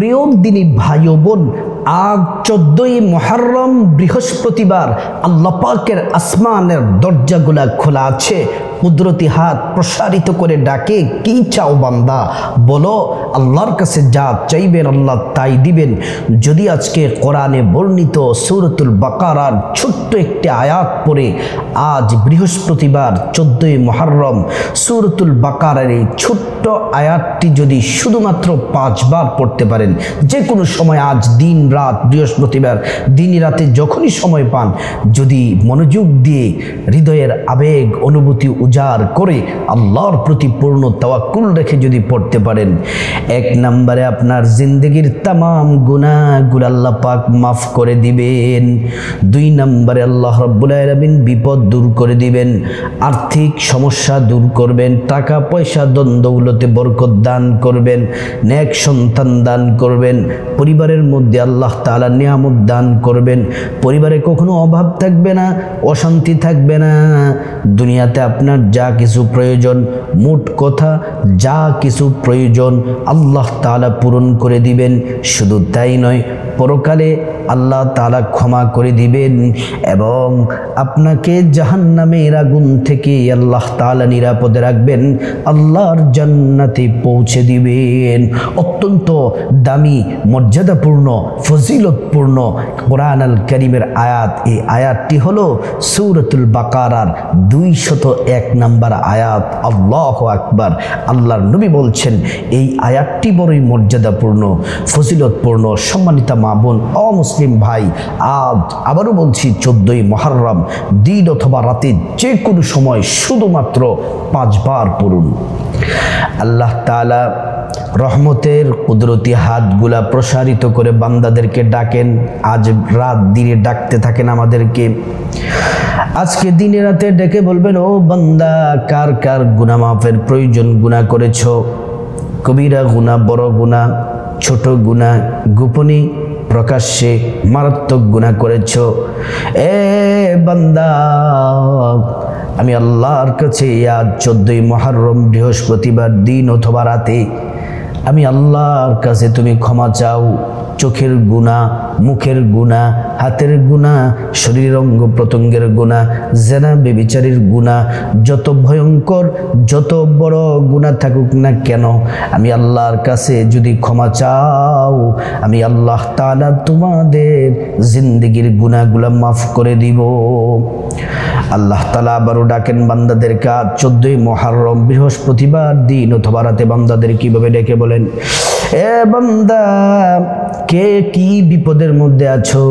প্রিয় দিনী ভাই ও বোন, আজ 14ই মুহররম বৃহস্পতিবার আল্লাহ পাকের আসমানের দরজাগুলা খোলা আছে। কুদরতি হাত প্রসারিত করে ডাকে, কি চাও বান্দা বলো। আল্লাহর কাছে যা চাইবেন আল্লাহ তাই দিবেন। যদি আজকে কোরআনে বর্ণিত সূরাতুল বাকারার ছোট্ট একটি আয়াত পড়ে আজ বৃহস্পতিবার 14ই মুহররম সূরাতুল বাকারার এই ছোট্ট আয়াতটি যদি শুধুমাত্র 5 বার পড়তে পারেন, যে কোনো সময়, আজ দিন রাত বৃহস্পতিবার দিন রাতে যখনই সময় পান, যদি মনোযোগ দিয়ে হৃদয়ের আবেগ অনুভূতি উজাড় করে আল্লাহর প্রতি পূর্ণ তাওয়াক্কুল রেখে যদি পড়তে পারেন, 1 নম্বরে আপনার জিন্দগির তামাম গুনাহগুলো আল্লাহ পাক মাফ করে দিবেন। 2 নম্বরে আল্লাহ রাব্বুল আলামিন বিপদ দূর করে দিবেন, আর্থিক সমস্যা দূর করবেন, টাকা পয়সা ধন দৌলতে বরকত দান করবেন, নেক সন্তান দান করবেন, পরিবারের মধ্যে আল্লাহ তাআলা নিয়ামত দান করবেন, পরিবারে কখনো অভাব থাকবে না, অশান্তি থাকবে না। দুনিয়াতে আপনার যা কিছু প্রয়োজন, মোট কথা যা কিছু প্রয়োজন আল্লাহ তাআলা পূরণ করে দিবেন। শুধু তাই নয়, পরকালে আল্লাহ তাআলা ক্ষমা করে দিবেন এবং আপনাকে জাহান্নামের আগুন থেকে আল্লাহ তাআলা নিরাপদে রাখবেন, আল্লাহর জান্নাতে পৌঁছে দিবেন। অত্যন্ত দামি, মর্যাদাপূর্ণ, ফজিলতপূর্ণ কোরআন আল কারীমের আয়াত। এই আয়াতটি হলো সূরাতুল বাকারার 201 নম্বর আয়াত। আল্লাহু আকবার। আল্লাহর নবী বলছেন এই আয়াতটি বড়ই মর্যাদাপূর্ণ, ফজিলতপূর্ণ। সম্মানিতা মা বোন, অমুসলিম ভাই, আজ আবারও বলছি 14ই মুহররম দিন অথবা রাতে যে কোনো সময় শুধুমাত্র 5 বার পড়ুন। আল্লাহ তাআলা রহমতের কুদরতি হাতগুলা প্রসারিত করে বান্দাদেরকে ডাকেন। আজ রাত দিনে ডাকতে থাকেন আমাদেরকে। আজকে দিনে রাতে ডেকে বলবেন, ও বান্দা, কার কার গুনাহ মাফের প্রয়োজন? গুনাহ করেছ, কবিরা গুনাহ, বড় গুনাহ, ছোট গুনাহ, গোপনে প্রকাশ্যে মারাত্মক গুনাহ করেছ। এ বান্দা, আমি আল্লাহর কাছে আজ 14ই মুহররম বৃহস্পতিবার দিন অথবা রাতে আমি আল্লাহর কাছে তুমি ক্ষমা চাও। চোখের গুনাহ, মুখের গুনাহ, হাতের গুনাহ, শরীরের অঙ্গ প্রত্যঙ্গের গুনাহ, জেনা ব্যভিচারের গুনাহ, যত ভয়ঙ্কর যত বড় গুনাহ থাকুক না কেন, আমি আল্লাহর কাছে যদি ক্ষমা চাও, আমি আল্লাহ তাআলা তোমাদের জিন্দেগির গুনাহগুলো মাফ করে দিব। আল্লাহ তাআলা আবারও ডাকেন বান্দাদেরকে। 14ই মুহররম বৃহস্পতিবার দিন অথবা রাতে বান্দাদের কিভাবে ডেকে বলেন, এ বান্দা, কে কি বিপদের মধ্যে আছো?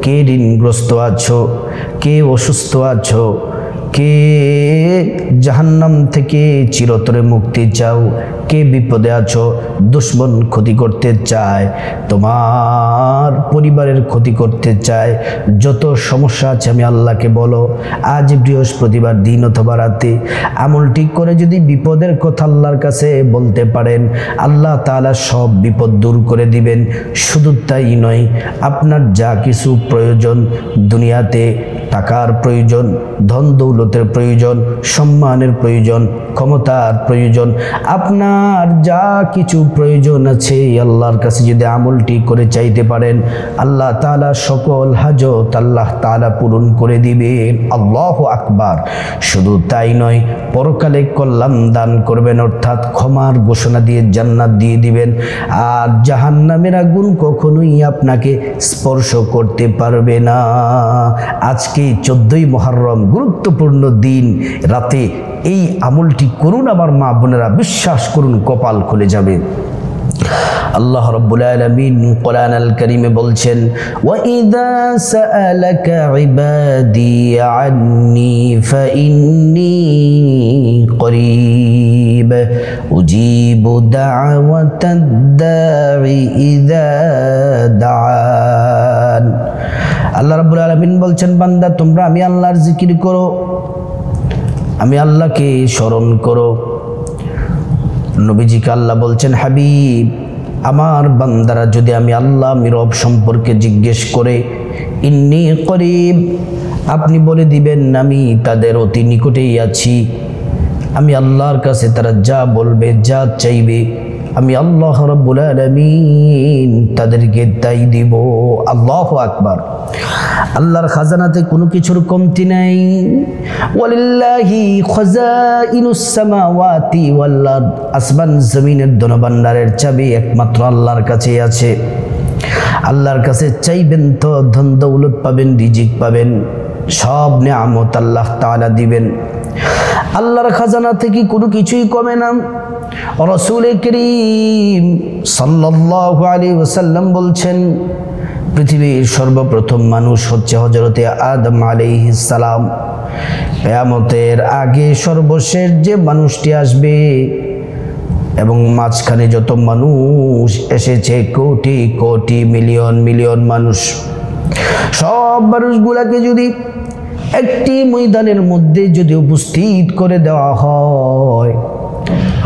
কে ঋণগ্রস্ত আছো? কে অসুস্থ আছো? কে জাহান্নাম থেকে চিরতরে মুক্তি চাও? কে বিপদে আছো? দুশমন ক্ষতি করতে চায়, তোমার পরিবারের ক্ষতি করতে চায়, যত সমস্যা আছে আমি আল্লাহকে বলো। আজ বৃহস্পতিবার দিন অথবা রাতে আমলটি করে যদি বিপদের কথা আল্লাহর কাছে বলতে পারেন, আল্লাহ তাআলা সব বিপদ দূর করে দিবেন। শুধু তাই নয়, আপনার যা কিছু প্রয়োজন, দুনিয়াতে টাকার প্রয়োজন, ধন দৌলতের প্রয়োজন, সম্মানের প্রয়োজন, ক্ষমতার প্রয়োজন, আপনার যা কিছু প্রয়োজন আছে আল্লাহর কাছে যদি আমলটি করে চাইতে পারেন, আল্লাহ তাআলা সকল হাজত আল্লাহ তাআলা পূরণ করে দিবেন। আল্লাহু আকবার। শুধু তাই নয়, পরকালে কল্যাণ দান করবেন, অর্থাৎ ক্ষমার ঘোষণা দিয়ে জান্নাত দিয়ে দিবেন। আর জাহান্নামের আগুন কখনোই আপনাকে স্পর্শ করতে পারবে না। আজকে 14ই মুহররম গুরুত্বপূর্ণ দিন, রাতে এই আমলটি করুন আমার মা বোনেরা, বিশ্বাস করুন কপাল খুলে যাবে। আল্লাহ রাব্বুল আলামিন কোরআন আল কারীমে বলছেন, ওয়া ইযা সাআলাকা ইবাদি আন্নী ফাইন্নী করিব উজিবু দাওয়াতাদ দাঈ ইযা দাআন। আল্লাহ রাব্বুল আলামিন বলছেন, বান্দা তোমরা আমি আল্লাহর জিকির করো, আমি আল্লাহকে স্মরণ করো। নবীজিকে আল্লাহ বলছেন, হাবিব, আমার বান্দারা যদি আমি আল্লাহ রব সম্পর্কে জিজ্ঞেস করে, ইন্নী করিব, আপনি বলে দিবেন আমি তাদের অতি নিকটেই আছি। আমি আল্লাহর কাছে তারা যা বলবে, যা চাইবে আমি আল্লাহ রাব্বুল আলামিন তাদেরকে তাই দিব। আল্লাহু আকবার। আল্লাহর খাজানাতে কোনো কিছুর কমতি নাই। ওয়ালিল্লাহি খাজাইনুস সামাওয়াতি ওয়াল আরদ, আসমান জমিনের ধনভাণ্ডারের চাবি একমাত্র আল্লাহর কাছেই আছে। আল্লাহর কাছে চাইবেন তো ধন দৌলত পাবেন, রিজিক পাবেন, সব নিয়ামত আল্লাহ তাআলা দিবেন। আল্লাহর খাজানা থেকে কোনো কিছুই কমে না। রাসূল করিম সাল্লাল্লাহু আলাইহি ওয়াসাল্লাম বলছেন, পৃথিবীর সর্বপ্রথম মানুষ হচ্ছে হযরতে আদম আলাইহিস সালাম। কিয়ামতের আগে সর্বশেষ যে মানুষটি আসবে এবং মাঝখানে যত মানুষ এসেছে, কোটি কোটি মিলিয়ন মিলিয়ন মানুষ, সব মানুষগুলাকে যদি একটি ময়দানের মধ্যে যদি উপস্থিত করে দেওয়া হয়,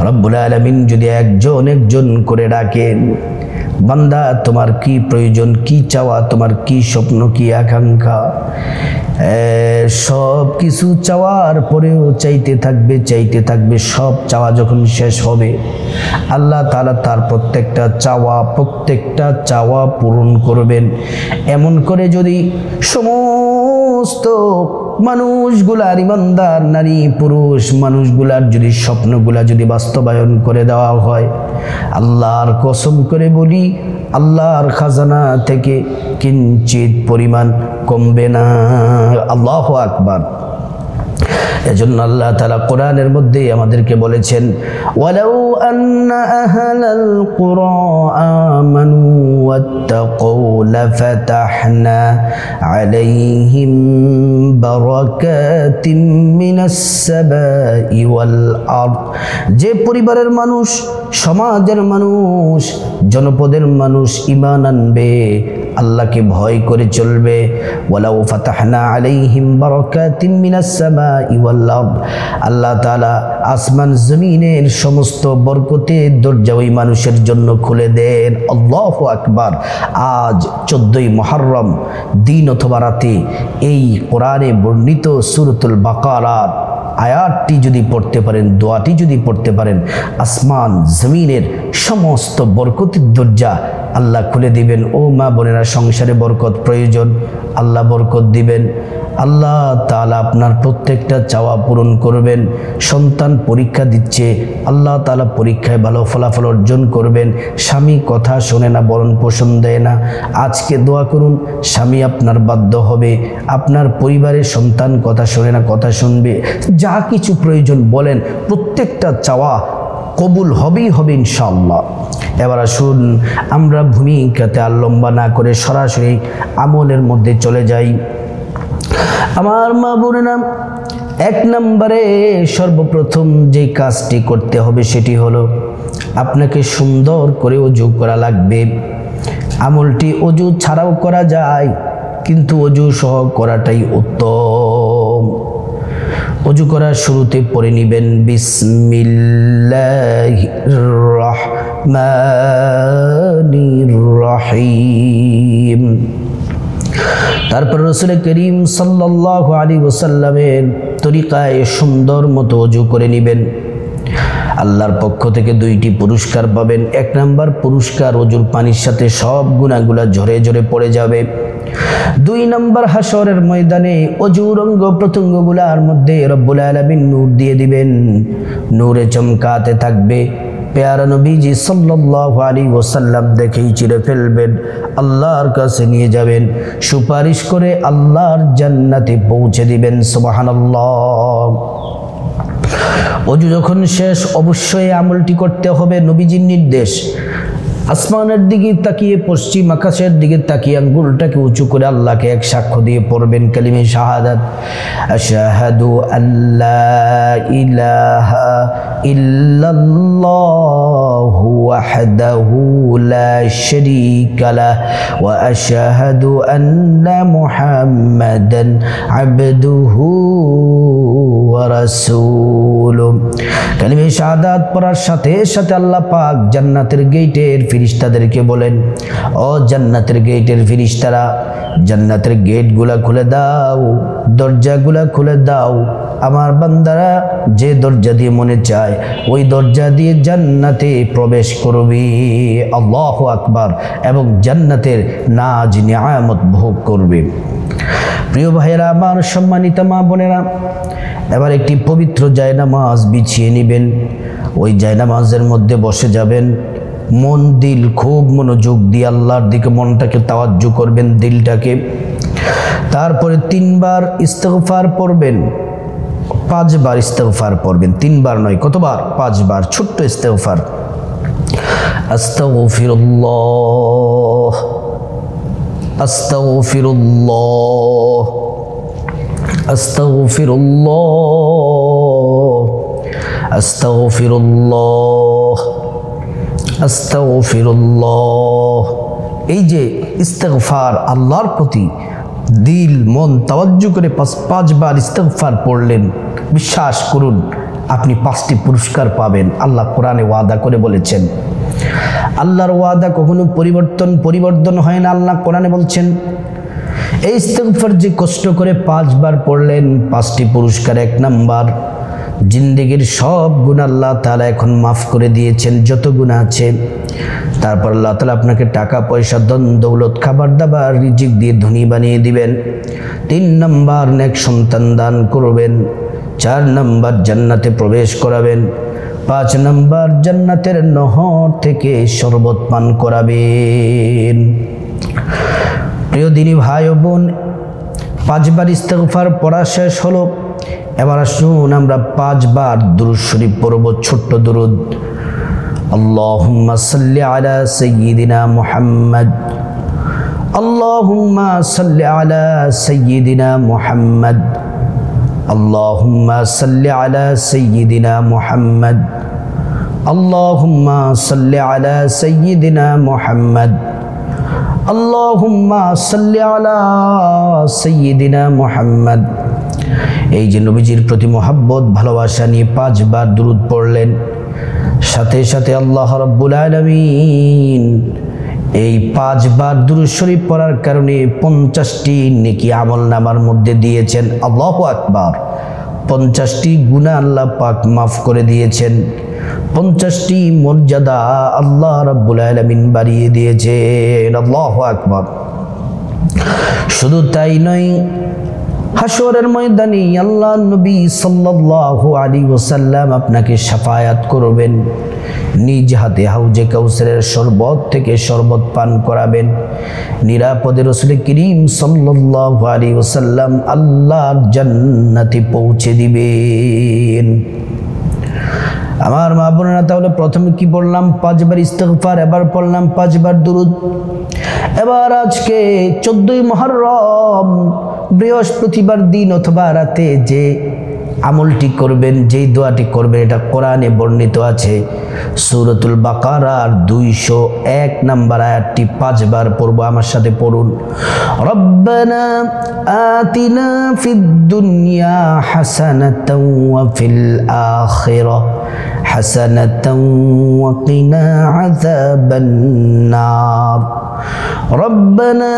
রব্বুল আলামিন যদি একজন একজন করে ডাকেন, বান্দা তোমার কি প্রয়োজন, কি চাওয়া, তোমার কি স্বপ্ন, কি আকাঙ্ক্ষা, সব কিছু চাওয়ার পরেও চাইতে থাকবে, চাইতে থাকবে। সব চাওয়া যখন শেষ হবে, আল্লাহ তাআলা তার প্রত্যেকটা চাওয়া পূরণ করবেন। এমন করে যদি সমস্ত মানুষগুলার, ইমানদার নারী পুরুষ মানুষগুলার যদি স্বপ্নগুলা যদি বাস্তবায়ন করে দেওয়া হয়, আল্লাহর কসম করে বলি, আল্লাহর খাজানা থেকে কিঞ্চিত পরিমাণ কমবে না। আল্লাহু আকবার। এজন্য আল্লাহ তাআলা কোরআনের মধ্যে আমাদেরকে বলেছেন, ওয়ালাউ আন্না আহলাল কুরা আমানু ওয়াত্তাকু লাফাতাহনা আলাইহিম বারাকাতিম মিনাস সামাই ওয়াল আরদ। যে পরিবারের মানুষ, সমাজের মানুষ, জনপদের মানুষ ঈমান আনবে, আল্লাহকে ভয় করে চলবে, ওয়ালাউ ফাতাহনা আলাইহিম বারাকাতিম মিনাস সামাই ওয়াল আরদ, আল্লাহ তাআলা আসমান জমিনের সমস্ত বরকতের দরজা ওই মানুষের জন্য খুলে দেন। আল্লাহু আকবার। আজ 14ই মুহররম দিন অথবা রাতে এই কোরআনে বর্ণিত সূরাতুল বাকারার আয়াতটি যদি পড়তে পারেন, দোয়াটি যদি পড়তে পারেন, আসমান জমিনের সমস্ত বরকতের দরজা আল্লাহ খুলে দিবেন। ও মা বোনেরা, সংসারে বরকত প্রয়োজন, আল্লাহ বরকত দিবেন। আল্লাহ তাআলা আপনার প্রত্যেকটা চাওয়া পূরণ করবেন। সন্তান পরীক্ষা দিচ্ছে, আল্লাহ তাআলা পরীক্ষায় ভালো ফলাফল অর্জন করবেন। স্বামী কথা শোনে না, বরণ পোষণ দেয় না, আজকে দোয়া করুন, স্বামী আপনার বাধ্য হবে। আপনার পরিবারের সন্তান কথা শোনে না, কথা শুনবে। যা কিছু প্রয়োজন বলেন, প্রত্যেকটা চাওয়া কবুল হবেই হবে ইনশাআল্লাহ। এবার আসুন আমরা ভূমিকাতে আর লম্বা না করে সরাসরি আমলের মধ্যে চলে যাই। আমার মা বোনেরা, 1 নম্বরে সর্বপ্রথম যে কাজটি করতে হবে সেটি হলো আপনাকে সুন্দর করে ওযু করা লাগবে। আমলটি ওযু ছাড়াও করা যায়, কিন্তু ওযু সহ করাটাই উত্তম। ওযু করার শুরুতে পড়ে নেবেন বিসমিল্লাহির রহমানির রহিম। তারপর রাসূল করিম সাল্লাল্লাহু আলাইহি ওয়াসাল্লামের তরিকায় সুন্দর মতো ওযু করে নেবেন। আল্লাহর পক্ষ থেকে 2টি পুরস্কার পাবেন। 1 নম্বর পুরস্কার, ওযুর পানির সাথে সব গুনাহগুলো ঝরে ঝরে পড়ে যাবে। 2 নম্বর, হাসরের ময়দানে ওযুর অঙ্গ প্রত্যঙ্গগুলোর মধ্যে রব্বুল আলামিন নূর দিয়ে দিবেন, নূরে চমকাতে থাকবে। প্যারা নবীজি সাল্লাল্লাহু আলাইহি ওয়াসাল্লাম দেখেই চিরে ফেলবেন, আল্লাহর কাছে নিয়ে যাবেন, সুপারিশ করে আল্লাহর জান্নাতে পৌঁছে দিবেন। সুবহানাল্লাহ। ওযু যখন শেষ, অবশ্যই আমলটি করতে হবে নবীজির নির্দেশ। আসমানের দিকে তাকিয়ে, পশ্চিম আকাশের দিকে তাকিয়ে আঙ্গুলটাকে উঁচু করে আল্লাহকে এক সাক্ষ্য দিয়ে পড়বেন কালিমে শাহাদাত, আশহাদু আল্লা ইলাহা ইল্লাল্লাহু ওয়াহদাহু লা শারীকা লাহু ওয়া আশহাদু আন্না মুহাম্মাদান আবদুহু ওয়া রাসূলুহু। কালিমা শাহাদাত পড়ার সাথে সাথে আল্লাহ পাক জান্নাতের গেটের ফেরেশতাদেরকে বলেন, ও জান্নাতের গেটের ফেরেশতারা, জান্নাতের গেটগুলা খুলে দাও, দরজাগুলা খুলে দাও। আমার বান্দারা যে দরজা দিয়ে মনে চায় ওই দরজা দিয়ে জান্নাতে প্রবেশ করবে। আল্লাহু আকবার। এবং জান্নাতের নাজ নিয়ামত ভোগ করবে। প্রিয় ভাইয়েরা আমার, সম্মানিত মা বোনেরা, এবার একটি পবিত্র জায়নামাজ বিছিয়ে নেবেন। ওই জায়নামাজের মধ্যে বসে যাবেন। মন দিল খুব মনোযোগ দিয়ে আল্লাহর দিকে মনটাকে তাওয়াজ্জু করবেন, দিলটাকে। তারপরে 3 বার ইস্তিগফার পড়বেন, 5 বার ইস্তিগফার পড়বেন। 3 বার নয়, কতবার? 5 বার। ছোট্ট ইস্তিগফার। আস্তাগফিরুল্লাহ, আস্তাগফিরুল্লাহ, আস্তাগফিরুল্লাহ, আস্তাগফিরুল্লাহ, আস্তাগফিরুল্লাহ। এই যে ইস্তিগফার, আল্লাহর প্রতি দিল মন তাওয়াজ্জু করে 5 বার ইস্তিগফার পড়লেন, বিশ্বাস করুন আপনি 5টি পুরস্কার পাবেন। আল্লাহ কোরআনে ওয়াদা করে বলেছেন। আল্লাহর ওয়াদা কখনো পরিবর্তন হয় না। আল্লাহ কোরআনে বলছেন, এই ইস্তিগফার যে কষ্ট করে 5 বার পড়লেন, 5টি পুরস্কার। 1 নাম্বার, জিন্দেগির সব গুনাহ আল্লাহ তাআলা এখন মাফ করে দিয়েছেন, যত গুনাহ আছে। তারপর আল্লাহ তাআলা আপনাকে টাকা পয়সা ধন দৌলত খাবার দাবার রিজিক দিয়ে ধনী বানিয়ে দিবেন। 3 নাম্বার, নেক সন্তান দান করবেন। 4 নাম্বার, জান্নাতে প্রবেশ করাবেন। 5 নাম্বার, জান্নাতের নহর থেকে শরবত পান করাবেন। প্রিয় দিনী ভাই ও বোন, 5 বার ইস্তিগফার পড়া শেষ হলো। এবার আসুন আমরা 5 বার দুরূদ শরীফ পড়ব, ছোট্ট দুরূদ। আল্লাহুম্মা সাল্লি আলা সাইয়্যিদিনা মুহাম্মদ, আল্লাহুম্মা সাল্লি আলা সাইয়্যিদিনা মুহাম্মদ, আল্লাহুম্মা সাল্লি আলা সাইয়্যিদিনা মুহাম্মদ, আল্লাহুম্মা সাল্লি আলা সাইয়্যিদিনা মুহাম্মদ, আল্লাহুম্মা সাল্লি আলা সাইয়্যিদিনা মুহাম্মদ। এই যে নবীজির প্রতি মহব্বত ভালোবাসা নিয়ে 5 বার দুরূদ পড়লেন, সাথে সাথে আল্লাহ রাব্বুল আলামিন এই 5 বার দুরূদ শরীফ পড়ার কারণে 50টি নেকি আমলনামার মধ্যে দিয়েছেন। আল্লাহু আকবার। 50টি গুনাহ আল্লাহ পাক মাফ করে দিয়েছেন। 50টি মর্যাদা আল্লাহ রাব্বুল আলামিন বাড়িয়ে দিয়েছেন। আল্লাহু আকবার। শুধু তাই নয়, হাসরের ময়দানে আল্লাহ নবী সাল্লাল্লাহু আলাইহি ওয়াসাল্লাম আপনাকে শাফায়াত করবেন। নিজ হাতে হাউজে কাউসারের শরবত থেকে শরবত পান করাবেন। নিরাপদে রাসূল করিম সাল্লাল্লাহু আলাইহি ওয়াসাল্লাম আল্লাহর জান্নাতে পৌঁছে দিবেন। আমার মা বোনেরা, তাহলে প্রথমে কি বললাম? 5 বার ইস্তিগফার, এবার পড়লাম 5 বার দুরূদ। এবার আজকে 14ই মুহররম বৃহস্পতিবার দিন অথবা রাতে যে আমলটি করবেন, যেই দোয়াটি করবেন, এটা কোরআনে বর্ণিত আছে। সূরাতুল বাকারার 201 নম্বর আয়াতটি 5 বার পড়ব। আমার সাথে পড়ুন। রব্বানা আতিনা ফিদ দুনিয়া হাসানাতাও ওয়া ফিল আখিরাহ হাসানাতাও ওয়া কিনা আযাবান নার। ربنا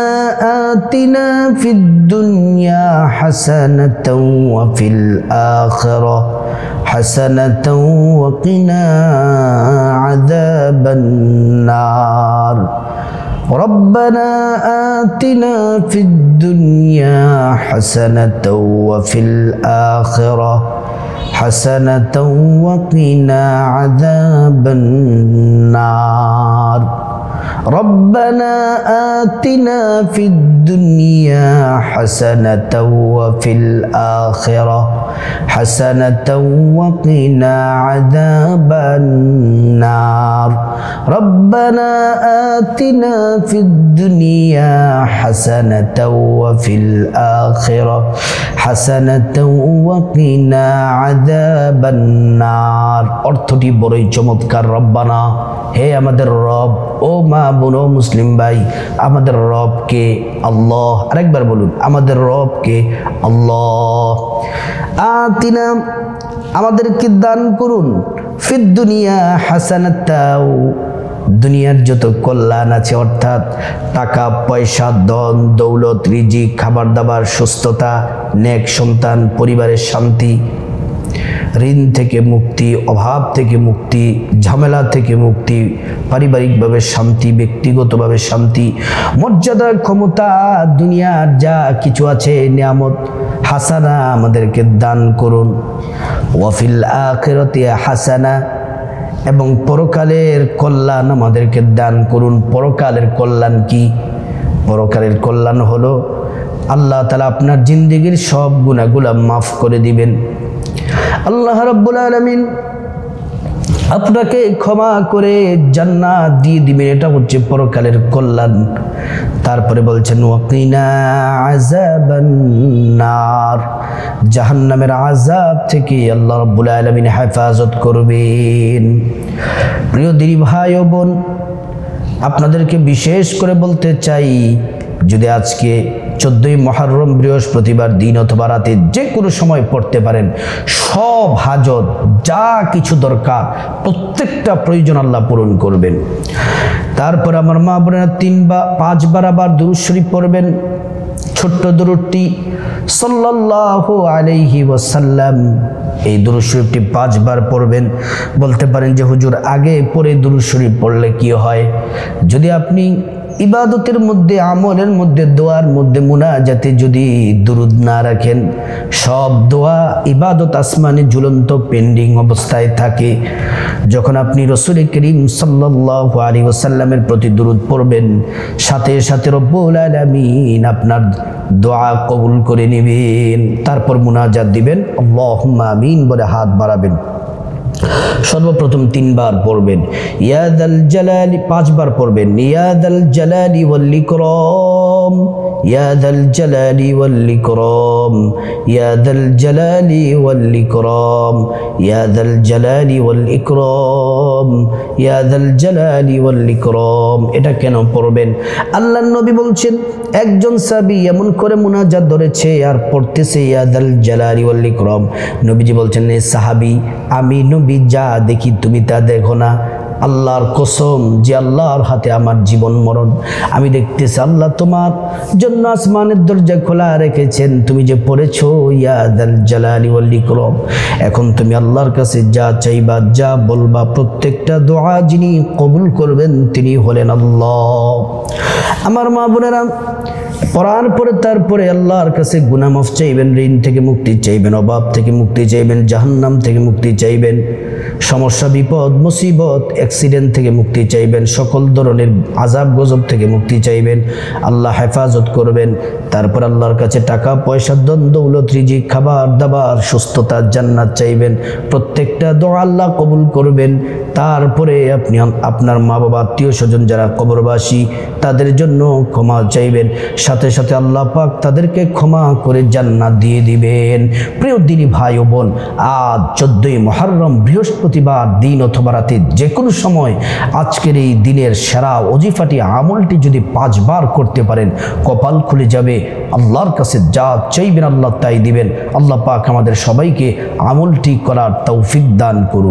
آتنا في الدنيا حسنة وفي الآخرة حسنة وقنا عذاب النار ربنا آتنا في الدنيا حسنة وفي الآخرة حسنة وقنا عذاب النار ربنا آتنا في الدنيا حسنة وفي الآخرة حسنة وقنا عذاب النار ربنا آتنا في الدنيا حسنة وفي الآخرة حسنة وقنا عذاب النار। অর্থটি বড়ই চমৎকার। রব্বানা, হে আমাদের রব। ও মা বোন ও মুসলিম ভাই, আমাদের রবকে আল্লাহ। আরেকবার বলুন, আমাদের রবকে আল্লাহ। আতিনা, আমাদেরকে দান করুন, ফিদ দুনিয়া হাসানাতাও, দুনিয়ার যত কল্যাণ আছে অর্থাৎ টাকা পয়সা, ধন দৌলত, রিজিক, খাবার দাবার, সুস্থতা, নেক সন্তান, পরিবারের শান্তি, ঋণ থেকে মুক্তি, অভাব থেকে মুক্তি, ঝামেলা থেকে মুক্তি, পারিবারিকভাবে শান্তি, ব্যক্তিগতভাবে শান্তি, মর্যাদা, ক্ষমতা, দুনিয়ার যা কিছু আছে নিয়ামত হাসানা আমাদেরকে দান করুন। ওয়াফিল আখিরাতি হাসানা, এবং পরকালের কল্যাণ আমাদেরকে দান করুন। পরকালের কল্যাণ কি? পরকালের কল্যাণ হলো আল্লাহ তাআলা আপনার জিন্দেগির সব গুনাহগুলো মাফ করে দিবেন। আল্লাহ রাব্বুল আলামিন আপনাকে ক্ষমা করে জান্নাত দিয়ে দিবেন, এটা হচ্ছে পরকালের কল্যাণ। তারপরে বলছেন ওয়াকিনা আযাবান নার, জাহান্নামের আযাব থেকে আল্লাহ রাব্বুল আলামিন হেফাজত করবেন। প্রিয় দিনী ভাই ও বোন, আপনাদেরকে বিশেষ করে বলতে চাই, যদি আজকে 14ই মুহররম বৃহস্পতিবার দিন অথবা রাতে যে কোনো সময় পড়তে পারেন, সব হাজত যা কিছু দরকার প্রত্যেকটা প্রয়োজন আল্লাহ পূরণ করবেন। তারপর আমার মা বোনেরা 3 বা 5 বার আবার দুরূদ শরীফ পড়বেন। ছোট্ট দুরূদটি সাল্লাল্লাহু আলাইহি ওয়াসাল্লাম, এই দুরূদ শরীফটি 5 বার পড়বেন। বলতে পারেন যে হুজুর আগে পরে দুরূদ শরীফ পড়লে কি হয়? যদি আপনি ইবাদতের মধ্যে, আমলের মধ্যে, দোয়ার মধ্যে, মুনাজাতে যদি দুরুদ না রাখেন, সব দোয়া ইবাদত আসমানে ঝুলন্ত পেন্ডিং অবস্থায় থাকে। যখন আপনি রাসূল করিম সাল্লাল্লাহু আলাইহি ওয়াসাল্লামের প্রতি দুরুদ পড়বেন, সাথে সাথে রব্বুল আলামিন আপনার দোয়া কবুল করে নেবেন। তারপর মুনাজাত দিবেন, আল্লাহুম্মা আমিন বলে হাত বাড়াবেন। সর্বপ্রথম 3 বার পড়বেন ইয়া যাল জালালি, 5 বার পড়বেন ইয়া যাল জালালি ওয়াল ইকরাম, ইয়া যাল জালালি ওয়াল ইকরাম, ইয়া যাল জালালি ওয়াল ইকরাম, ইয়া যাল জালালি ওয়াল ইকরাম, ইয়া যাল জালালি ওয়াল ইকরাম। এটা কেন পড়বেন? আল্লাহর নবী বলছেন, একজন সাহাবী এমন করে মুনাজাত ধরেছে আর পড়তেছে ইয়া যাল জালালি ওয়াল ইকরাম। নবীজি বলছেন, এ সাহাবী, আমি নবী যা দেখি তুমি তা দেখো না। আল্লাহর কসম যে আল্লাহর হাতে আমার জীবন মরণ, আমি দেখতেছি আল্লাহ তোমার জন্য আসমানের দরজা খোলা রেখেছেন। তুমি যে পড়েছো ইয়া যাল জালালি ওয়াল ইকরাম, এখন তুমি আল্লাহর কাছে যা চাইবা, যা বলবা, প্রত্যেকটা দোয়া যিনি কবুল করবেন তিনি হলেন আল্লাহ। আমার মা বোনেরা, পড়ার পরে তারপরে আল্লাহর কাছে গুনাহ মাফ চাইবেন, ঋণ থেকে মুক্তি চাইবেন, অভাব থেকে মুক্তি চাইবেন, জাহান্নাম থেকে মুক্তি চাইবেন, সমস্যা, বিপদ, মুসিবত, অ্যাক্সিডেন্ট থেকে মুক্তি চাইবেন, সকল ধরনের আযাব গজব থেকে মুক্তি চাইবেন, আল্লাহ হেফাজত করবেন। তারপর আল্লাহর কাছে টাকা পয়সা, ধন দৌলত, রিজিক, খাবার দাবার, সুস্থতা, জান্নাত চাইবেন। প্রত্যেকটা দোয়া আল্লাহ কবুল করবেন। তারপরে আপনি আপনার মা বাবা, আত্মীয় স্বজন যারা কবরবাসী, তাদের জন্য ক্ষমা চাইবেন। সাথে সাথে আল্লাহ পাক তাদেরকে ক্ষমা করে জান্নাত দিয়ে দিবেন। প্রিয় দিনী ভাই ও বোন, আজ 14ই মুহররম বৃহস্পতিবার দিন অথবা রাতে যে কোনো সময় আজকের এই দিনের সেরা ওজিফাটি, আমলটি যদি 5 বার করতে পারেন, কপাল খুলে যাবে। আল্লাহর কাছে যা চাইবেন আল্লাহ তাই দিবেন। আল্লাহ পাক আমাদের সবাইকে আমলটি করার তৌফিক দান করুন।